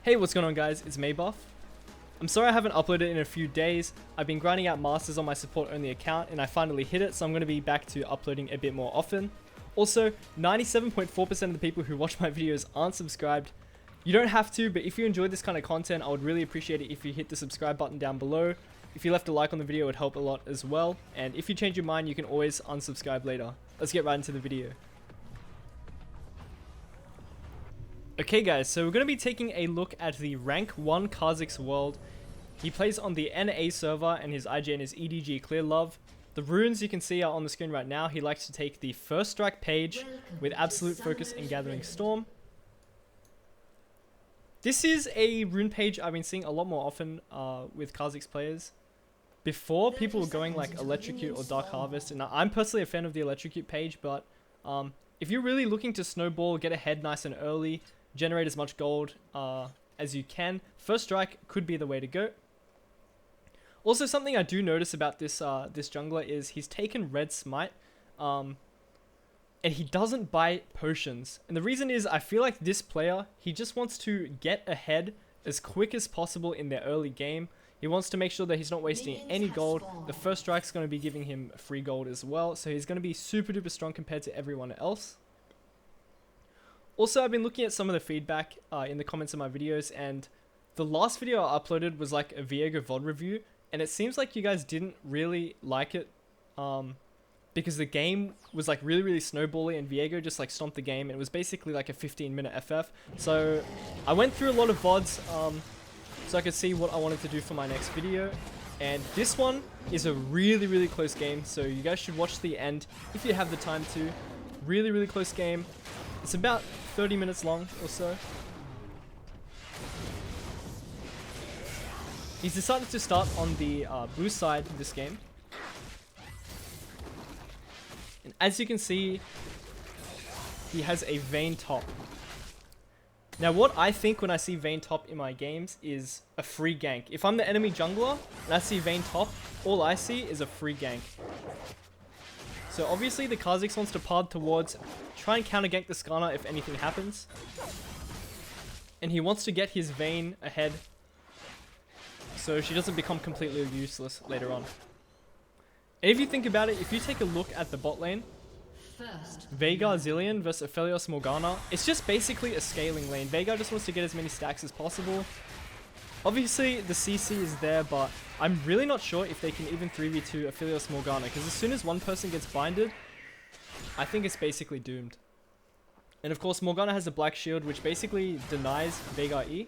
Hey, what's going on guys, it's Maybuff. I'm sorry I haven't uploaded in a few days. I've been grinding out masters on my support only account and I finally hit it, so I'm going to be back to uploading a bit more often. Also, 97.4% of the people who watch my videos aren't subscribed. You don't have to, but if you enjoy this kind of content, I would really appreciate it if you hit the subscribe button down below. If you left a like on the video, it would help a lot as well. And if you change your mind, you can always unsubscribe later. Let's get right into the video. Okay guys, so we're going to be taking a look at the rank 1 Kha'Zix world. He plays on the NA server and his IGN is EDG Clear Love. The runes you can see are on the screen right now. He likes to take the first strike page with absolute focus and gathering storm. This is a rune page I've been seeing a lot more often with Kha'Zix players. Before, people were going like Electrocute or Dark Harvest, and I'm personally a fan of the Electrocute page, but if you're really looking to snowball, get ahead nice and early, generate as much gold as you can, first strike could be the way to go. Also, something I do notice about this this jungler is he's taken red smite, and he doesn't buy potions. And the reason is I feel like this player, he just wants to get ahead as quick as possible in their early game. He wants to make sure that he's not wasting any gold. The first strike's going to be giving him free gold as well, so he's going to be super duper strong compared to everyone else. Also, I've been looking at some of the feedback in the comments of my videos, and the last video I uploaded was like a Viego VOD review, and it seems like you guys didn't really like it because the game was like really snowbally and Viego just like stomped the game, and it was basically like a 15-minute FF. So I went through a lot of VODs so I could see what I wanted to do for my next video, and this one is a really close game, so you guys should watch the end if you have the time to. Really close game. It's about 30 minutes long or so. He's decided to start on the blue side this game. And as you can see, he has a Vayne top. Now what I think when I see Vayne top in my games is a free gank. If I'm the enemy jungler and I see Vayne top, all I see is a free gank. So obviously the Kha'Zix wants to pard towards, try and counter gank the Skarner if anything happens. And he wants to get his Vayne ahead so she doesn't become completely useless later on. And if you think about it, if you take a look at the bot lane, Veigar Zilean versus Aphelios Morgana, it's just basically a scaling lane. Veigar just wants to get as many stacks as possible. Obviously, the CC is there, but I'm really not sure if they can even 3v2 Aphelios Morgana, because as soon as one person gets binded, I think it's basically doomed. And of course, Morgana has a black shield, which basically denies Veigar E.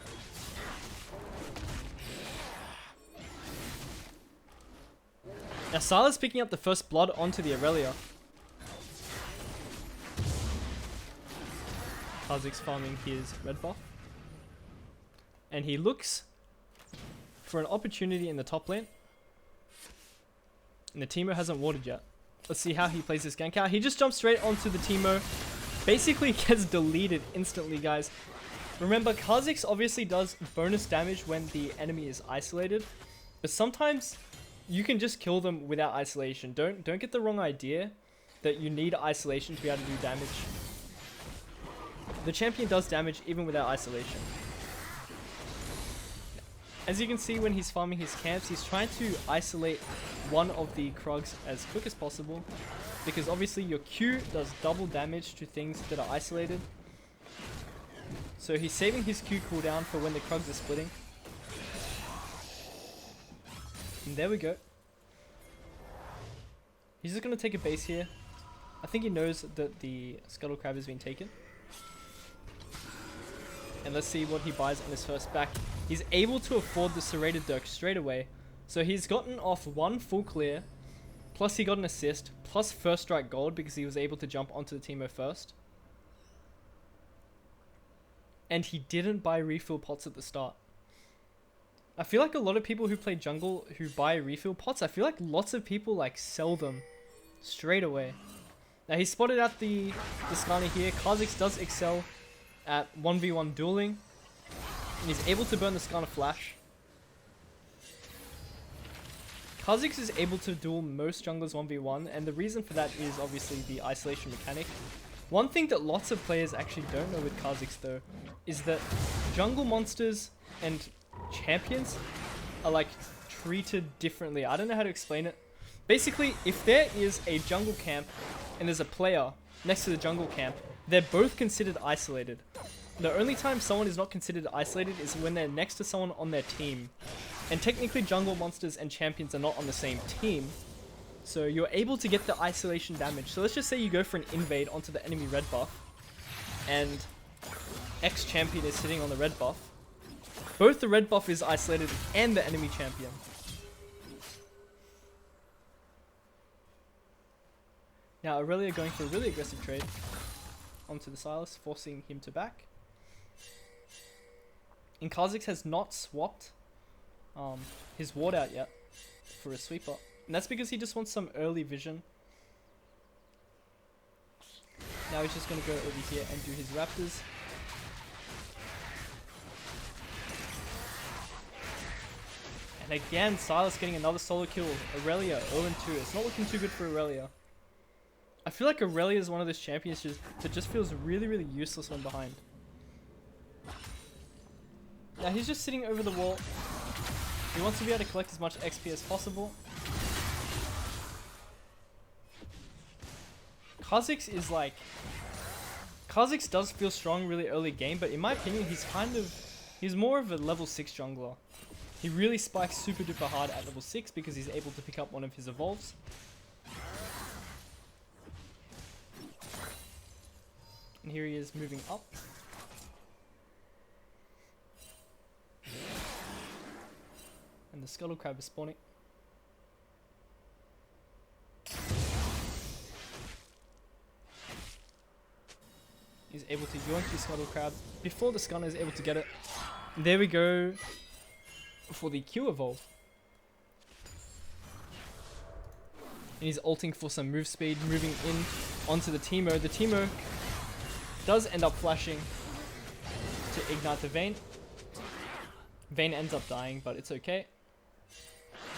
Now, Syla's picking up the first blood onto the Aurelia. Kha'Zix farming his red buff. And he looks for an opportunity in the top lane. And the Teemo hasn't warded yet. Let's see how he plays this gank out. He just jumps straight onto the Teemo. Basically gets deleted instantly, guys. Remember, Kha'Zix obviously does bonus damage when the enemy is isolated. But sometimes you can just kill them without isolation. Don't get the wrong idea that you need isolation to be able to do damage. The champion does damage even without isolation. As you can see when he's farming his camps, he's trying to isolate one of the Krugs as quick as possible, because obviously your Q does double damage to things that are isolated. So he's saving his Q cooldown for when the Krugs are splitting. And there we go. He's just going to take a base here. I think he knows that the Scuttle Crab has been taken. And let's see what he buys on his first back. He's able to afford the Serrated Dirk straight away. So he's gotten off one full clear, plus he got an assist, plus first strike gold because he was able to jump onto the Teemo first. And he didn't buy refill pots at the start. I feel like a lot of people who play jungle who buy refill pots, I feel like lots of people like sell them straight away. Now he spotted out the Skarner here. Kha'Zix does excel at 1v1 dueling, and he's able to burn the Skarner flash. Kha'Zix is able to duel most junglers 1v1, and the reason for that is obviously the isolation mechanic. One thing that lots of players actually don't know with Kha'Zix though, is that jungle monsters and champions are like treated differently. I don't know how to explain it. Basically, if there is a jungle camp and there's a player next to the jungle camp, they're both considered isolated. The only time someone is not considered isolated is when they're next to someone on their team. And technically jungle monsters and champions are not on the same team. So you're able to get the isolation damage. So let's just say you go for an invade onto the enemy red buff. And X champion is sitting on the red buff. Both the red buff is isolated and the enemy champion. Now Aurelia going for a really aggressive trade onto the Sylas, forcing him to back. And Kha'Zix has not swapped his ward out yet for a sweeper. And that's because he just wants some early vision. Now he's just going to go over here and do his raptors. And again, Sylas getting another solo kill. Aurelia 0-2. It's not looking too good for Aurelia. I feel like Aurelia is one of those champions that just feels really, really useless when behind. Now he's just sitting over the wall. He wants to be able to collect as much XP as possible. Kha'Zix is like... Kha'Zix does feel strong really early game, but in my opinion, he's more of a level 6 jungler. He really spikes super duper hard at level 6 because he's able to pick up one of his evolves. And here he is moving up. And the scuttle crab is spawning. He's able to yoink the scuttle crab before the Scunner is able to get it. And there we go for the Q evolve. And he's ulting for some move speed, moving in onto the Teemo. The Teemo does end up flashing to ignite the Vayne. Vayne ends up dying, but it's okay.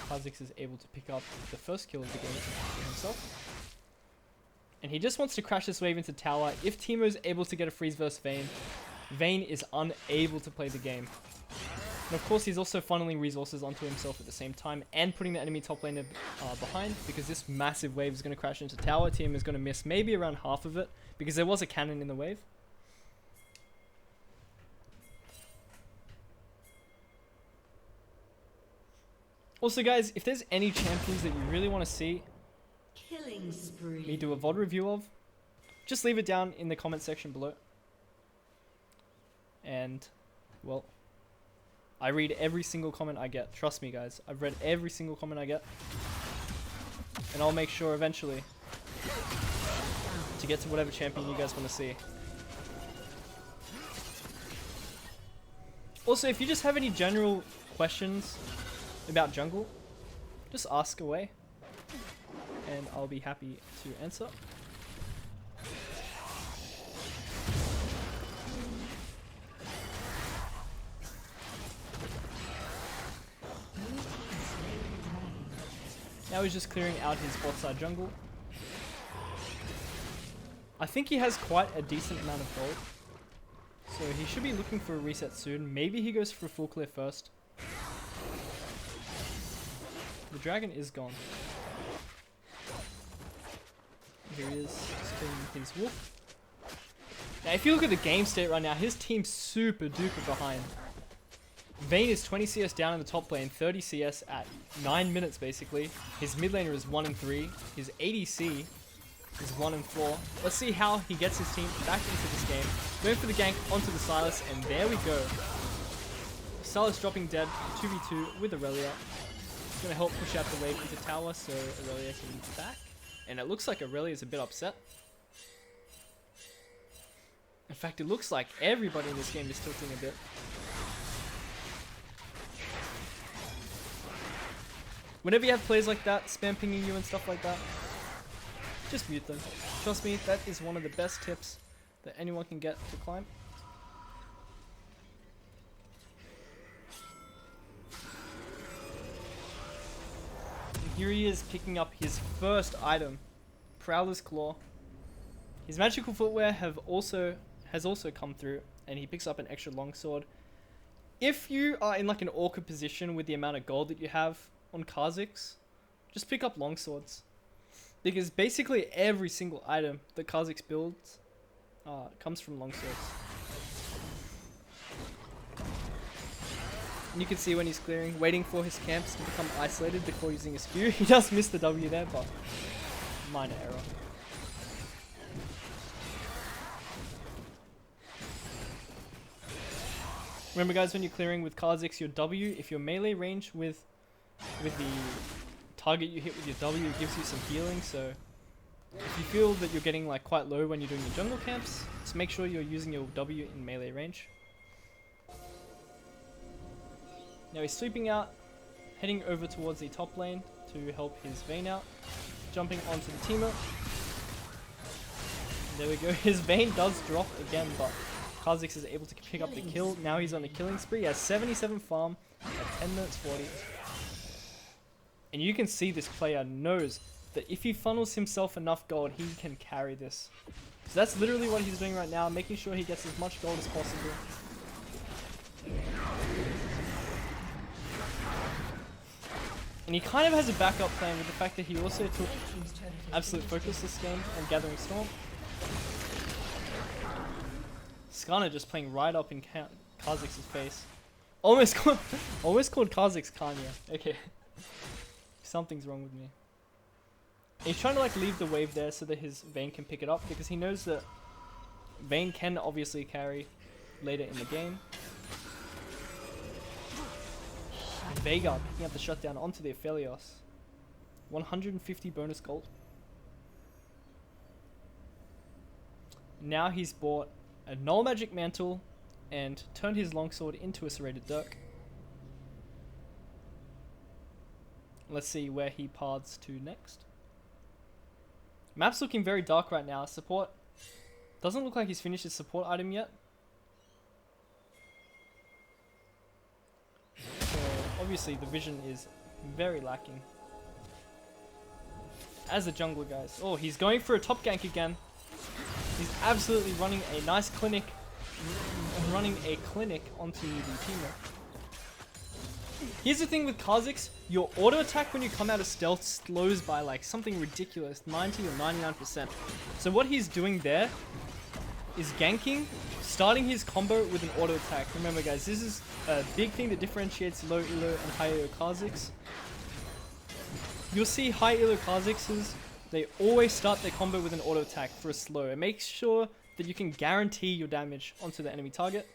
Kha'Zix is able to pick up the first kill of the game for himself. And he just wants to crash this wave into tower. If Teemo is able to get a freeze versus Vayne, Vayne is unable to play the game. And of course he's also funneling resources onto himself at the same time and putting the enemy top laner behind, because this massive wave is going to crash into tower. Team is going to miss maybe around half of it because there was a cannon in the wave. Also guys, if there's any champions that you really want to see me do a VOD review of, just leave it down in the comment section below. And, well, I read every single comment I get. Trust me guys, I've read every single comment I get. And I'll make sure eventually to get to whatever champion you guys want to see. Also, if you just have any general questions about jungle, just ask away and I'll be happy to answer. Now he's just clearing out his bot side jungle. I think he has quite a decent amount of gold, so he should be looking for a reset soon. Maybe he goes for a full clear first. The dragon is gone. Here he is, just killing his wolf. Now if you look at the game state right now, his team's super duper behind. Vayne is 20 CS down in the top lane, 30 CS at 9 minutes basically. His mid laner is 1-3. His ADC is 1-4. Let's see how he gets his team back into this game. Going for the gank onto the Sylas, and there we go. Sylas dropping dead, 2v2 with Aurelia. It's going to help push out the wave into tower so Aurelia can move back. And it looks like Aurelia is a bit upset. In fact, it looks like everybody in this game is tilting a bit. Whenever you have players like that, spam pinging you and stuff like that, just mute them. Trust me, that is one of the best tips that anyone can get to climb. And here he is picking up his first item, Prowler's Claw. His magical footwear has also come through, and he picks up an extra longsword. If you are in like an awkward position with the amount of gold that you have on Kha'Zix, just pick up longswords. Because basically every single item that Kha'Zix builds comes from longswords. And you can see when he's clearing, waiting for his camps to become isolated before using a spew. He does miss the W there, but minor error. Remember guys, when you're clearing with Kha'Zix, your W, if you're melee range with the target you hit with your W, it gives you some healing. So if you feel that you're getting like quite low when you're doing your jungle camps, just make sure you're using your W in melee range. Now he's sweeping out, heading over towards the top lane to help his Vayne out, jumping onto the teamer. There we go, his Vayne does drop again, but Kha'Zix is able to pick up the kill. Now he's on a killing spree. He has 77 farm at 10 minutes 40. And you can see this player knows that if he funnels himself enough gold, he can carry this. So that's literally what he's doing right now, making sure he gets as much gold as possible. And he kind of has a backup plan with the fact that he also took absolute focus this game on Gathering Storm. Skarner just playing right up in Kha'Zix's face. Almost called Kha'Zix Kanye. Okay. Something's wrong with me. And he's trying to like leave the wave there so that his Vayne can pick it up, because he knows that Vayne can obviously carry later in the game. And Veigar picking up the shutdown onto the Aphelios. 150 bonus gold. Now he's bought a null magic mantle and turned his longsword into a serrated dirk. Let's see where he paths to next. Map's looking very dark right now. Support doesn't look like he's finished his support item yet. So obviously the vision is very lacking. As a jungler, guys. Oh, he's going for a top gank again. He's absolutely running a nice clinic, onto the teamer. Here's the thing with Kha'Zix, your auto attack when you come out of stealth slows by like something ridiculous, 90 or 99%. So what he's doing there is ganking, starting his combo with an auto attack. Remember guys, this is a big thing that differentiates low elo and high elo Kha'Zix. You'll see high elo Kha'Zix's, they always start their combo with an auto attack for a slow. It makes sure that you can guarantee your damage onto the enemy target.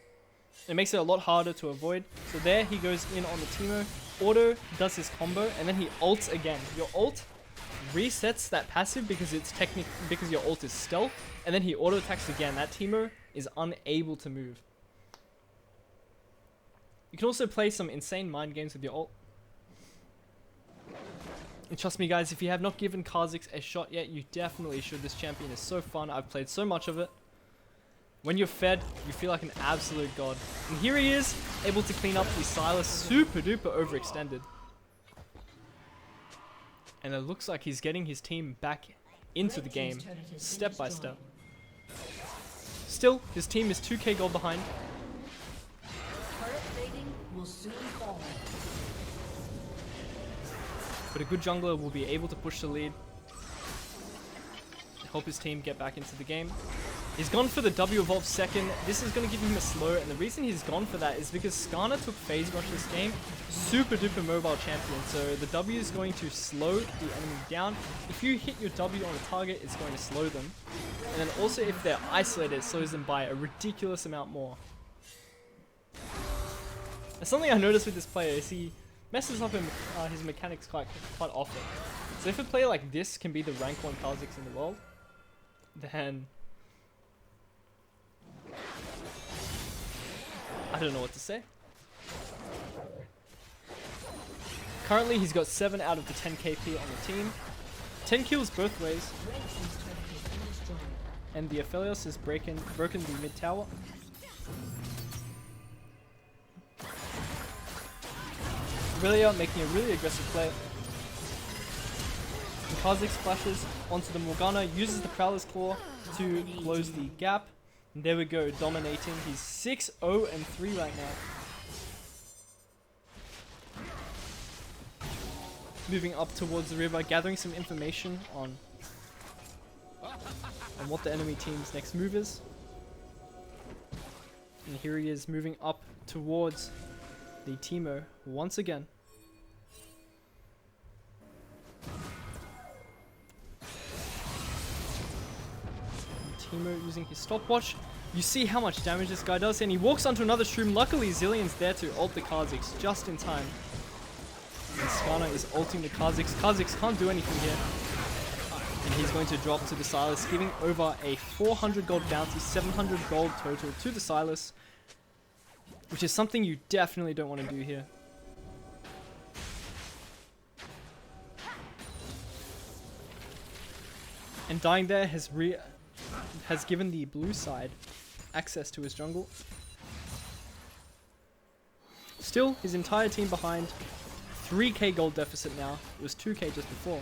It makes it a lot harder to avoid. So there he goes in on the Teemo, auto does his combo, and then he ults again. Your ult resets that passive because because your ult is stealth, and then he auto attacks again. That Teemo is unable to move. You can also play some insane mind games with your ult. And trust me guys, if you have not given Kha'Zix a shot yet, you definitely should. This champion is so fun. I've played so much of it. When you're fed, you feel like an absolute god. And here he is, able to clean up the Sylas, super duper overextended. And it looks like he's getting his team back into the game, step by step. Still, his team is 2k gold behind. But a good jungler will be able to push the lead, help his team get back into the game. He's gone for the W evolve second. This is going to give him a slow, and the reason he's gone for that is because Skarner took phase rush this game. Super duper mobile champion, so the W is going to slow the enemy down. If you hit your W on a target, it's going to slow them. And then also if they're isolated, it slows them by a ridiculous amount more. And something I noticed with this player is he messes up his mechanics quite often. So if a player like this can be the rank 1 Kha'Zix in the world, then I don't know what to say. Currently he's got 7 out of the 10 KP on the team. 10 kills both ways. And the Aphelios has broken the mid tower. Really making a really aggressive play. And Kha'Zix splashes onto the Morgana, uses the Prowler's Claw to close the gap. And there we go, dominating. He's 6-0 and 3 right now. Moving up towards the river, gathering some information on what the enemy team's next move is. And here he is moving up towards the Teemo once again. Teemo using his stopwatch. You see how much damage this guy does, and he walks onto another shroom. Luckily, Zillion's there to ult the Kha'Zix just in time. And Skarner is ulting the Kha'Zix. Kha'Zix can't do anything here. And he's going to drop to the Silas, giving over a 400 gold bounty, 700 gold total to the Silas, which is something you definitely don't want to do here. And dying there has given the blue side access to his jungle. Still, his entire team behind. 3k gold deficit now. It was 2k just before.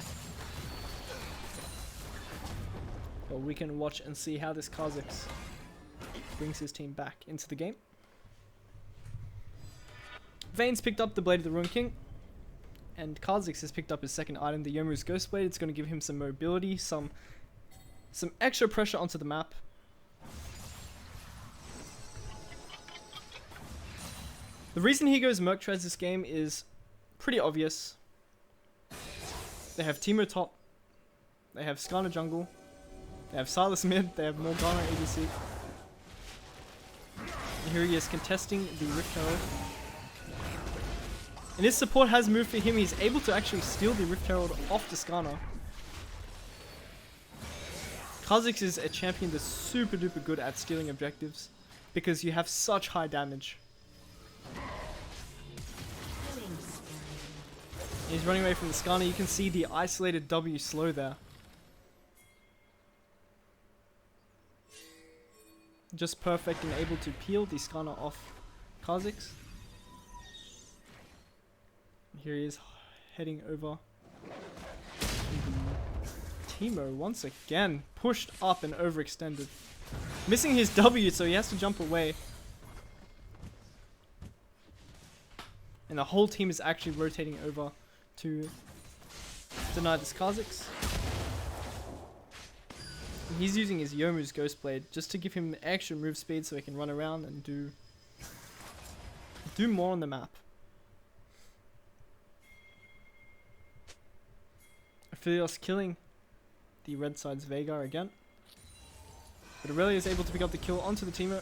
But we can watch and see how this Kha'Zix brings his team back into the game. Vayne's picked up the Blade of the Ruin King. And Kha'Zix has picked up his second item, the Yomu's Ghost Blade. It's going to give him some mobility, some extra pressure onto the map. The reason he goes Merc Treads this game is pretty obvious. They have Teemo top. They have Skarner jungle. They have Silas mid. They have Morgana ADC. And here he is contesting the Rift Herald. And his support has moved for him. He's able to actually steal the Rift Herald off the Skarner. Kha'Zix is a champion that's super duper good at stealing objectives because you have such high damage. He's running away from the Skarner. You can see the isolated W slow there. Just perfect and able to peel the Skarner off Kha'Zix. Here he is heading over. Teemo once again pushed up and overextended. Missing his W, so he has to jump away. And the whole team is actually rotating over to deny this Kha'Zix. And he's using his Yomu's Ghost Blade just to give him extra move speed so he can run around and do more on the map. Aphelios killing the red side's Veigar again. But Aurelia is able to pick up the kill onto the Teemo.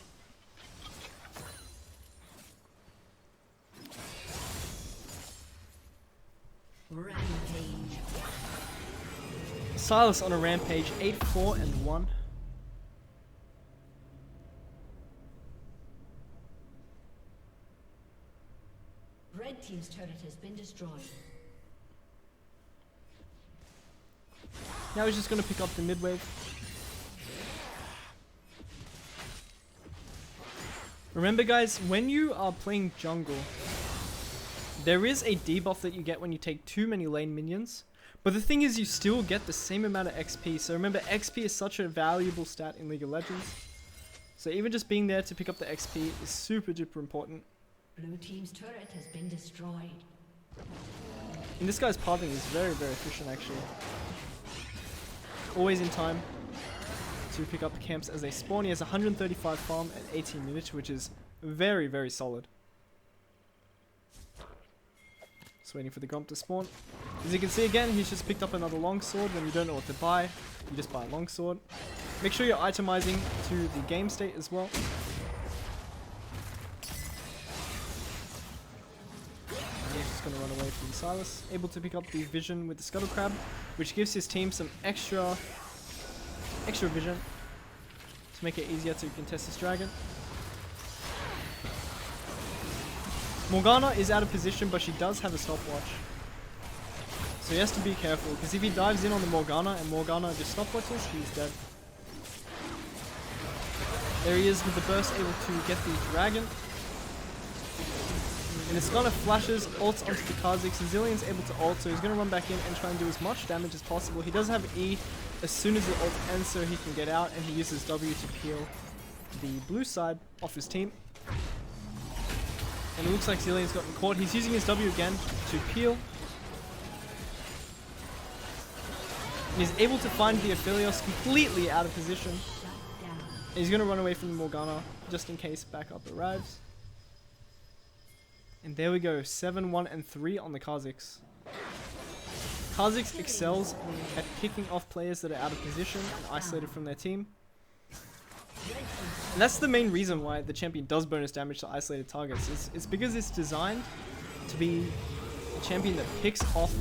Rampage. Silas on a rampage, 8-4 and 1. Red team's turret has been destroyed. Now he's just going to pick up the mid wave. Remember guys, when you are playing jungle, there is a debuff that you get when you take too many lane minions. But the thing is, you still get the same amount of XP. So remember, XP is such a valuable stat in League of Legends. So even just being there to pick up the XP is super duper important. Blue team's turret has been destroyed. And this guy's pathing is very, very efficient actually. Always in time to pick up the camps as they spawn. He has 135 farm and 18 minutes, which is very, very solid. Just waiting for the Grump to spawn. As you can see again, he's just picked up another longsword. When you don't know what to buy, you just buy a longsword. Make sure you're itemizing to the game state as well. He's just going to run away from Silas. Able to pick up the vision with the Scuttle Crab, which gives his team some extra vision to make it easier to contest this dragon. Morgana is out of position, but she does have a stopwatch. So he has to be careful, because if he dives in on the Morgana and Morgana just stopwatches, he's dead. There he is with the burst, able to get the dragon. And it's gonna flashes, ults onto the Kha'Zix. Zillion's able to ult, so he's gonna run back in and try and do as much damage as possible. He does have E as soon as the ult ends, so he can get out, and he uses W to peel the blue side off his team. And it looks like Zillion's gotten caught. He's using his W again to peel. And he's able to find the Aphelios completely out of position. And he's gonna run away from the Morgana just in case backup arrives. And there we go, 7, 1, and 3 on the Kha'Zix. Kha'Zix excels at picking off players that are out of position and isolated from their team. And that's the main reason why the champion does bonus damage to isolated targets. It's because it's designed to be a champion that picks off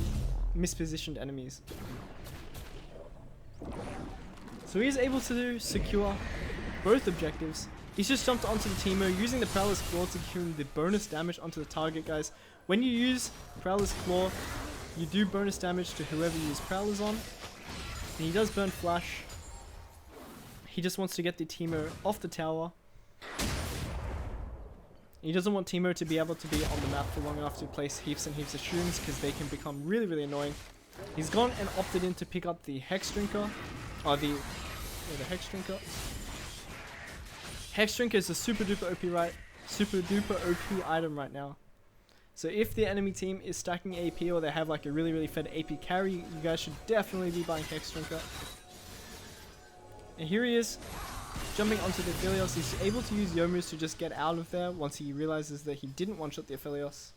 mispositioned enemies. So he's able to secure both objectives. He's just jumped onto the Teemo using the Prowler's Claw to give him the bonus damage onto the target, guys. When you use Prowler's Claw, you do bonus damage to whoever you use Prowlers on. And he does burn Flash. He just wants to get the Teemo off the tower. He doesn't want Teemo to be able to be on the map for long enough to place heaps and heaps of shrooms because they can become really, really annoying. He's gone and opted in to pick up the Hex Drinker. The Hex Drinker. Hex Drinker is a super duper OP item right now. So if the enemy team is stacking AP or they have like a really fed AP carry, you guys should definitely be buying Hex Drinker. And here he is, jumping onto the Aphelios. He's able to use Youmu's to just get out of there once he realizes that he didn't one-shot the Aphelios.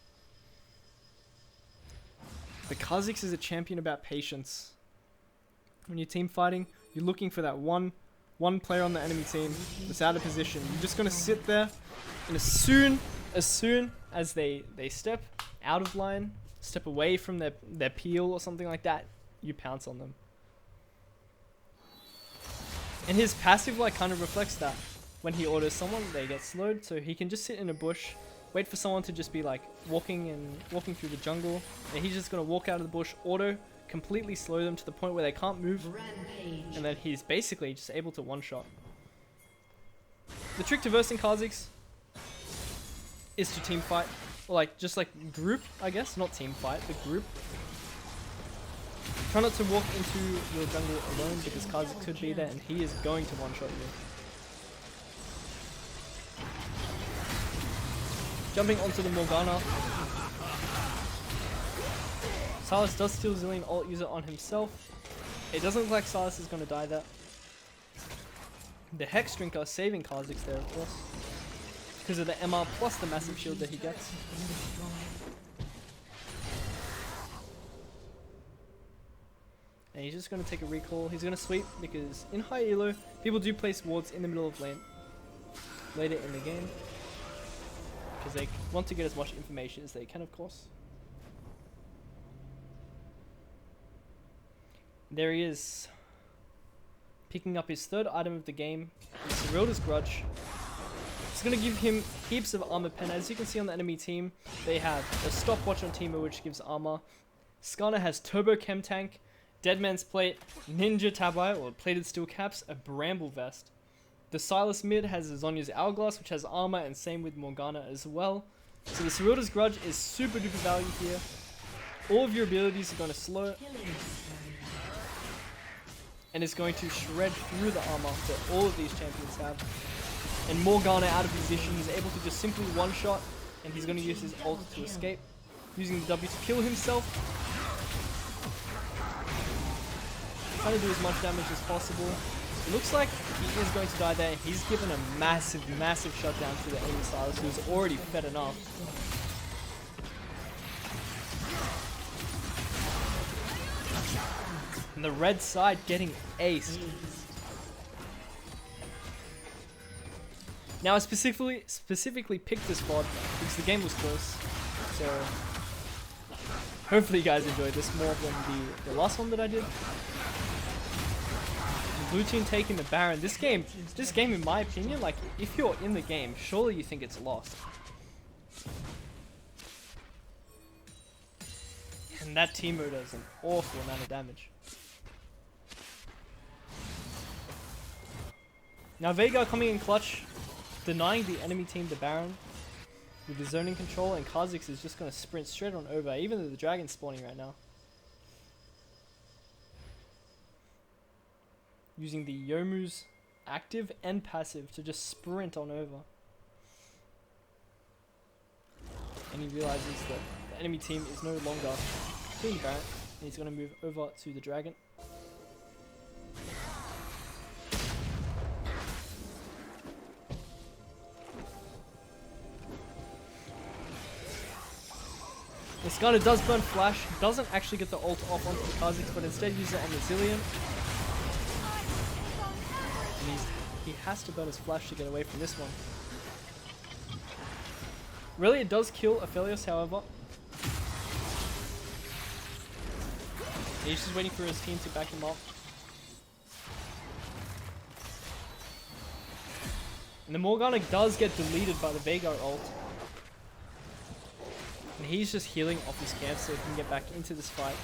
The Kha'Zix is a champion about patience. When you're team fighting, you're looking for that one player on the enemy team that's out of position. You're just gonna sit there, and as soon as they step out of line, step away from their peel or something like that, you pounce on them. And his passive like kind of reflects that. When he orders someone, they get slowed, so he can just sit in a bush, wait for someone to just be like walking through the jungle, and he's just gonna walk out of the bush, auto, completely slow them to the point where they can't move. Rampage. And then he's basically just able to one-shot. The trick to versing Kha'Zix is to team fight, or like just like group, I guess, not team fight, but group. Try not to walk into your jungle alone because Kha'Zix could be there and he is going to one-shot you. Jumping onto the Morgana. Sylas does steal Zillion ult, use it on himself. It doesn't look like Sylas is going to die there. The Hex Drinker saving Kha'Zix there, of course, because of the MR plus the massive shield that he gets. And he's just going to take a recall. He's going to sweep because in high elo, people do place wards in the middle of lane later in the game because they want to get as much information as they can, of course. There he is, picking up his third item of the game, the Serilda's Grudge. It's going to give him heaps of armor pen. As you can see on the enemy team, they have a stopwatch on Teemo which gives armor. Skarner has Turbo Chem Tank, Deadman's Plate, Ninja Tabai or Plated Steel Caps, a Bramble Vest. The Sylas mid has Zhonya's Hourglass which has armor, and same with Morgana as well. So the Serilda's Grudge is super duper value here. All of your abilities are going to slow and it's going to shred through the armor that all of these champions have. And Morgana out of position, he's able to just simply one-shot, and he's going to use his ult to escape, using the W to kill himself. Trying to do as much damage as possible. It looks like he is going to die there. He's given a massive shutdown to the enemy Sylas, who's already fed enough. And the red side getting aced. Now I specifically picked this VOD because the game was close. So hopefully you guys enjoyed this more than the last one that I did. The blue team taking the Baron. This game in my opinion, like if you're in the game, surely you think it's lost. And that Teemo does an awful amount of damage. Now Veigar coming in clutch, denying the enemy team the Baron with the zoning control, and Kha'Zix is just going to sprint straight on over, even though the dragon's spawning right now. Using the Yomu's active and passive to just sprint on over. And he realizes that the enemy team is no longer doing the Baron, and he's going to move over to the dragon. The Skarner does burn flash, doesn't actually get the ult off onto the Kha'Zix, but instead uses it on the Zillion. And he has to burn his flash to get away from this one. Really, it does kill Aphelios, however. He's just waiting for his team to back him up. And the Morgana does get deleted by the Veigar ult. And he's just healing off his camp so he can get back into this fight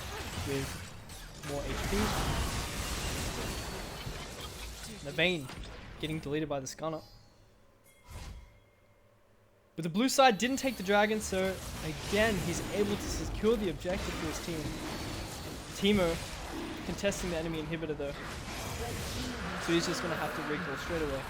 with more HP. The Vayne getting deleted by the Skarner. But the blue side didn't take the dragon, so again he's able to secure the objective for his team. Teemo contesting the enemy inhibitor though. So he's just going to have to recall straight away.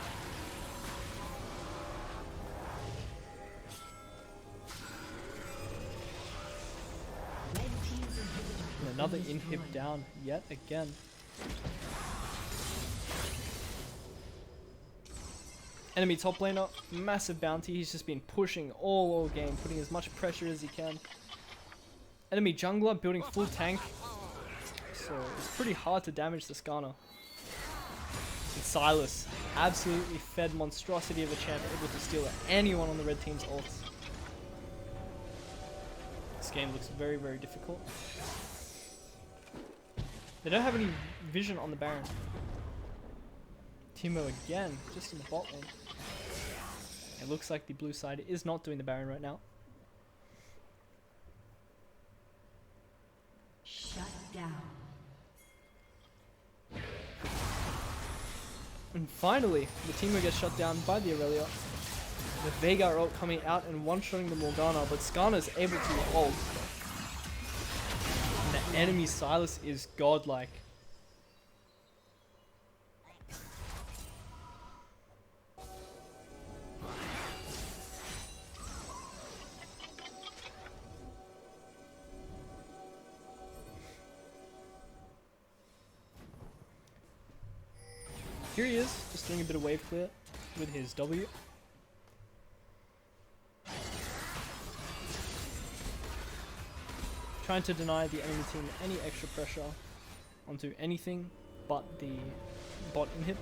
And another inhib down yet again. Enemy top laner, massive bounty. He's just been pushing all game, putting as much pressure as he can. Enemy jungler building full tank. So it's pretty hard to damage the Skarner. And Silas, absolutely fed monstrosity of a champ, able to steal anyone on the red team's ults. This game looks very, very difficult. They don't have any vision on the Baron. Teemo again, just in the bot lane. It looks like the blue side is not doing the Baron right now. Shut down. And finally, the Teemo gets shut down by the Aurelia. The Veigar ult coming out and one-shotting the Morgana, but Skarner's able to ult. And the enemy Silas is godlike. Here he is, just doing a bit of wave clear with his W. Trying to deny the enemy team any extra pressure onto anything but the bot inhib.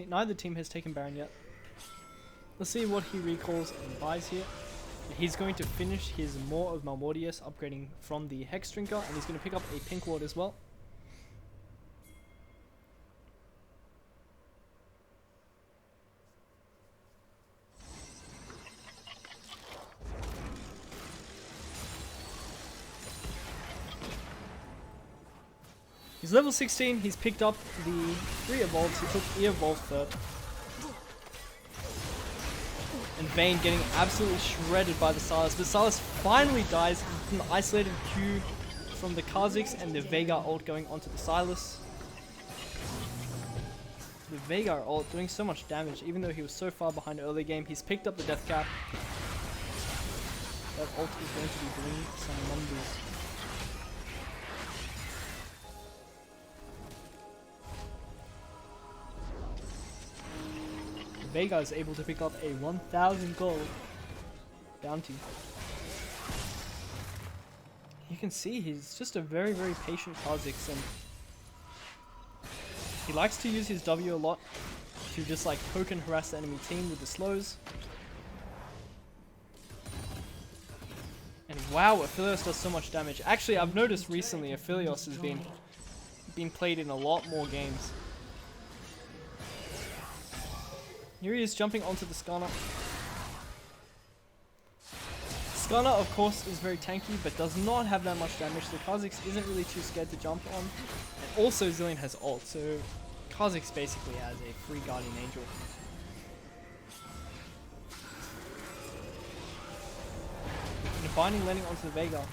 Neither team has taken Baron yet. Let's see what he recalls and buys here. He's going to finish his Maw of Malmortius, upgrading from the Hex Drinker, and he's going to pick up a Pink Ward as well. He's level 16, he's picked up the 3 evolves, he took E-evolve third. And Vayne getting absolutely shredded by the Silas, but Silas finally dies from the isolated Q from the Kha'Zix and the Veigar ult going onto the Silas. The Veigar ult doing so much damage, even though he was so far behind early game. He's picked up the death cap. That ult is going to be doing some wonders. Veigar is able to pick up a 1000 gold bounty. You can see he's just a very, very patient Kha'Zix, and he likes to use his W a lot to just like poke and harass the enemy team with the slows. And wow, Aphelios does so much damage. Actually, I've noticed recently Aphelios has been played in a lot more games. Here he is jumping onto the Skarner. Skarner, of course, is very tanky, but does not have that much damage, so Kha'Zix isn't really too scared to jump on. And also, Zilean has ult, so Kha'Zix basically has a free Guardian Angel. And a binding landing onto the Veigar.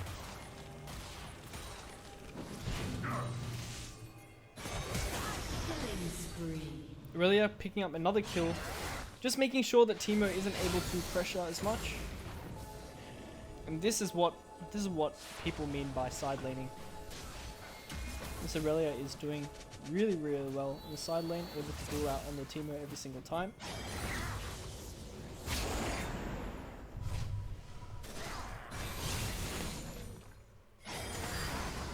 Aurelia picking up another kill, just making sure that Teemo isn't able to pressure as much. And this is what people mean by side laning. This Aurelia is doing really well in the side lane, able to pull out on the Teemo every single time.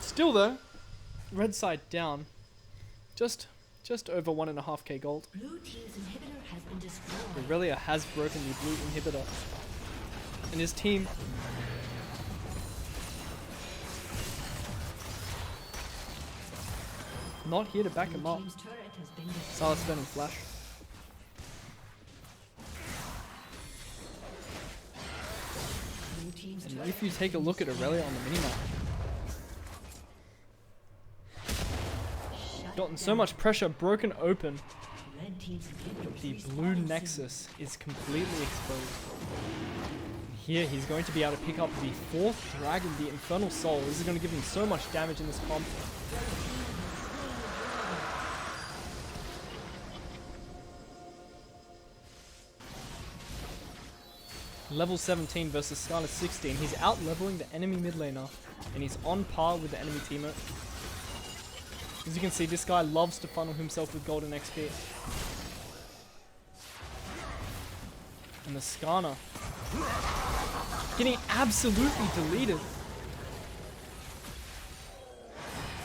Still though, red side down, just over 1.5k gold. Blue team's inhibitor has been destroyed. Aurelia has broken the blue inhibitor, and his team not here to back him up. Sylas burning flash. And if you take a look at Aurelia on the minimap, gotten so much pressure, broken open. The blue nexus is completely exposed. Here he's going to be able to pick up the 4th dragon, the infernal soul. This is going to give him so much damage in this comp. Level 17 versus Skarner 16. He's out leveling the enemy mid laner, and he's on par with the enemy teammate. As you can see, this guy loves to funnel himself with golden XP. And the Skarner getting absolutely deleted.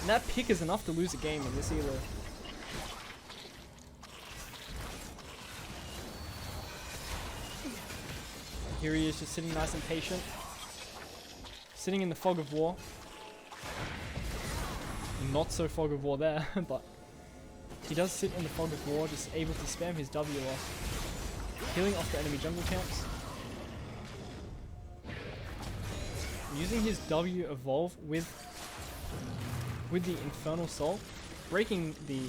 And that pick is enough to lose a game in this elo. Here he is, just sitting nice and patient. Sitting in the fog of war. Not so fog of war there, but he does sit in the fog of war, just able to spam his W off. Healing off the enemy jungle camps. Using his W evolve with the infernal soul, breaking the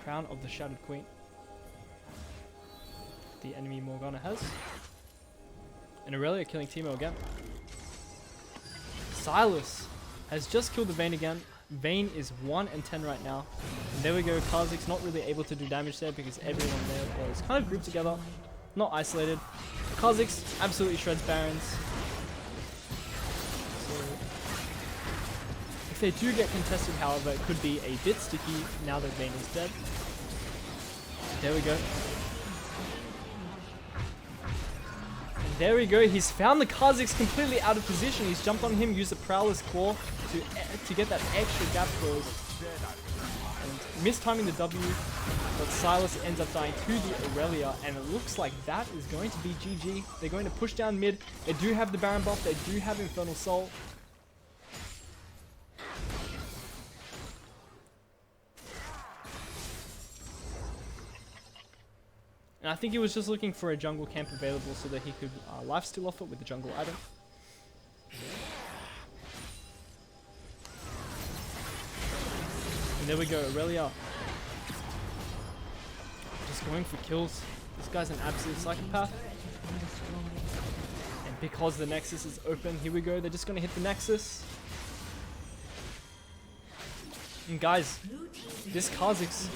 crown of the Shattered Queen. The enemy Morgana has. And Aurelia killing Teemo again. Sylas has just killed the Vayne again. Vayne is 1-10 right now. And there we go, Kha'Zix not really able to do damage there because everyone there was kind of grouped together, not isolated. Kha'Zix absolutely shreds Barons. So, if they do get contested, however, it could be a bit sticky now that Vayne is dead. There we go. There we go, he's found the Kha'Zix completely out of position. He's jumped on him, used the Prowler's Claw to get that extra gap close. And mistiming the W, but Sylas ends up dying to the Aurelia, and it looks like that is going to be GG. They're going to push down mid. They do have the Baron buff, they do have Infernal Soul. And I think he was just looking for a jungle camp available so that he could lifesteal off it with the jungle item. And there we go, Aurelia. Just going for kills. This guy's an absolute psychopath. And because the Nexus is open, here we go, they're just going to hit the Nexus. And guys, this Kha'Zix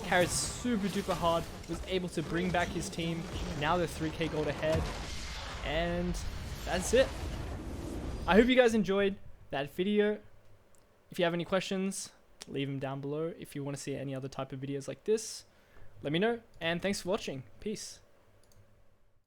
carried super duper hard, was able to bring back his team. Now they're 3k gold ahead. And that's it. I hope you guys enjoyed that video. If you have any questions, leave them down below. If you want to see any other type of videos like this, let me know. And thanks for watching. Peace.